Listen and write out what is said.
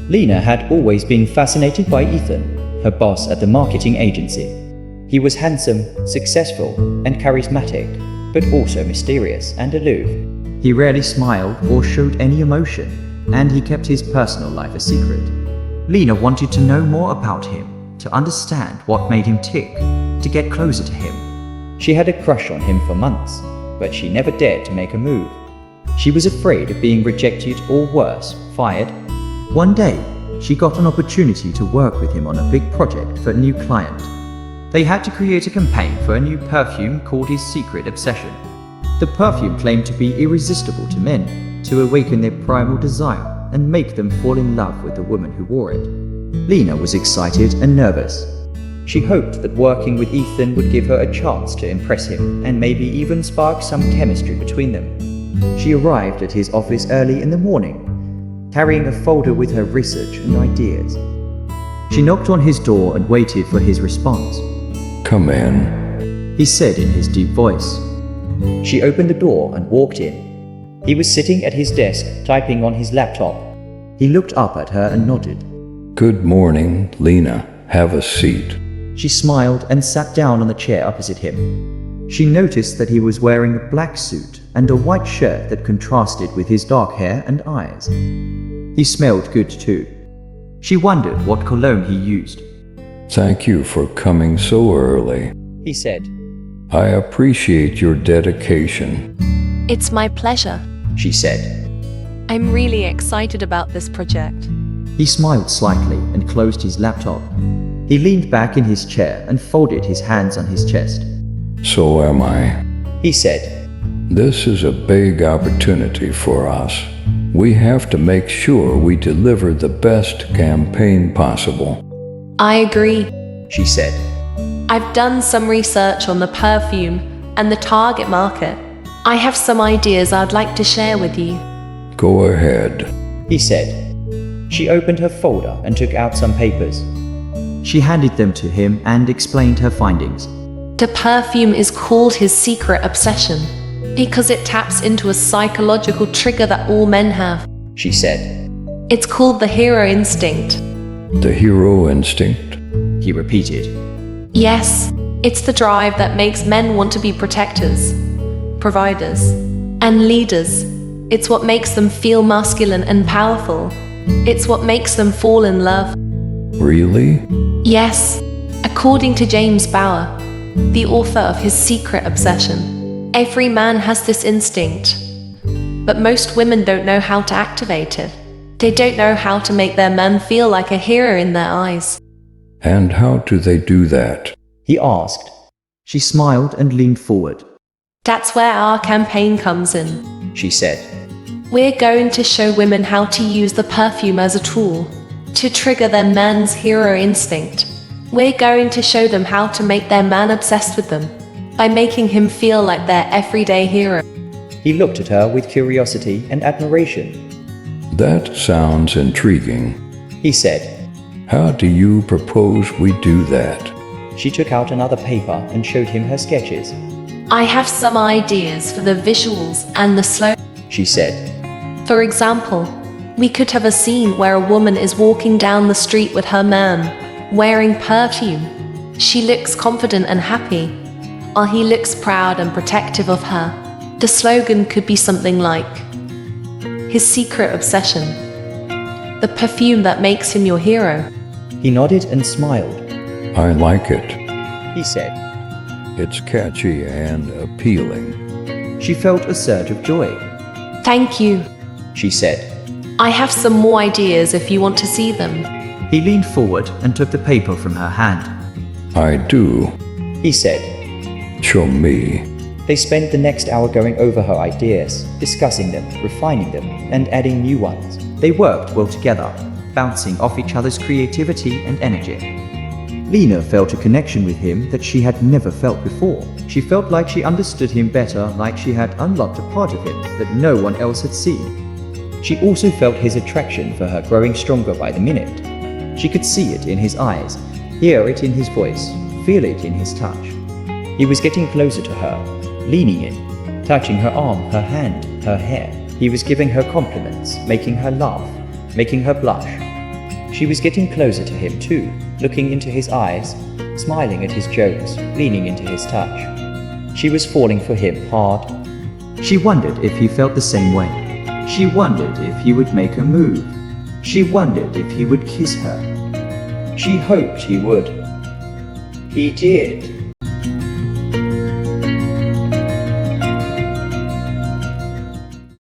Lena had always been fascinated by Ethan, her boss at the marketing agency. He was handsome, successful, and charismatic, but also mysterious and aloof. He rarely smiled or showed any emotion, and he kept his personal life a secret. Lena wanted to know more about him, to understand what made him tick, to get closer to him. She had a crush on him for months, but she never dared to make a move. She was afraid of being rejected or worse, fired. One day, she got an opportunity to work with him on a big project for a new client. They had to create a campaign for a new perfume called his secret obsession. The perfume claimed to be irresistible to men, to awaken their primal desire and make them fall in love with the woman who wore it. Lena was excited and nervous. She hoped that working with Ethan would give her a chance to impress him and maybe even spark some chemistry between them. She arrived at his office early in the morning, carrying a folder with her research and ideas. She knocked on his door and waited for his response. "Come in," he said in his deep voice. She opened the door and walked in. He was sitting at his desk, typing on his laptop. He looked up at her and nodded. "Good morning, Lena. Have a seat." She smiled and sat down on the chair opposite him. She noticed that he was wearing a black suit and a white shirt that contrasted with his dark hair and eyes. He smelled good too. She wondered what cologne he used. "Thank you for coming so early," he said. "I appreciate your dedication." It's my pleasure. She said. I'm really excited about this project. He smiled slightly and closed his laptop. He leaned back in his chair and folded his hands on his chest. "So am I," he said. "This is a big opportunity for us. We have to make sure we deliver the best campaign possible." I agree. She said. I've done some research on the perfume and the target market. I have some ideas I'd like to share with you. "Go ahead," he said. She opened her folder and took out some papers. She handed them to him and explained her findings. The perfume is called his secret obsession because it taps into a psychological trigger that all men have, she said. It's called the hero instinct. "The hero instinct?" he repeated. Yes, it's the drive that makes men want to be protectors, providers, and leaders. It's what makes them feel masculine and powerful. It's what makes them fall in love. Really? Yes, according to James Bauer, the author of his secret obsession, every man has this instinct, but most women don't know how to activate it. They don't know how to make their man feel like a hero in their eyes. "And how do they do that?" he asked. She smiled and leaned forward. That's where our campaign comes in, she said. We're going to show women how to use the perfume as a tool to trigger their man's hero instinct. We're going to show them how to make their man obsessed with them by making him feel like their everyday hero. He looked at her with curiosity and admiration. "That sounds intriguing," he said. "How do you propose we do that?" She took out another paper and showed him her sketches. I have some ideas for the visuals and the slow, she said. For example, we could have a scene where a woman is walking down the street with her man, wearing perfume. She looks confident and happy, while he looks proud and protective of her. The slogan could be something like, his secret obsession, the perfume that makes him your hero. He nodded and smiled. "I like it," he said. "It's catchy and appealing." She felt a surge of joy. Thank you, she said. I have some more ideas if you want to see them. He leaned forward and took the paper from her hand. "I do," he said. "Show me." They spent the next hour going over her ideas, discussing them, refining them, and adding new ones. They worked well together, bouncing off each other's creativity and energy. Lena felt a connection with him that she had never felt before. She felt like she understood him better, like she had unlocked a part of him that no one else had seen. She also felt his attraction for her growing stronger by the minute. She could see it in his eyes, hear it in his voice, feel it in his touch. He was getting closer to her, leaning in, touching her arm, her hand, her hair. He was giving her compliments, making her laugh, making her blush. She was getting closer to him too, looking into his eyes, smiling at his jokes, leaning into his touch. She was falling for him hard. She wondered if he felt the same way. She wondered if he would make a move. She wondered if he would kiss her. She hoped he would. He did.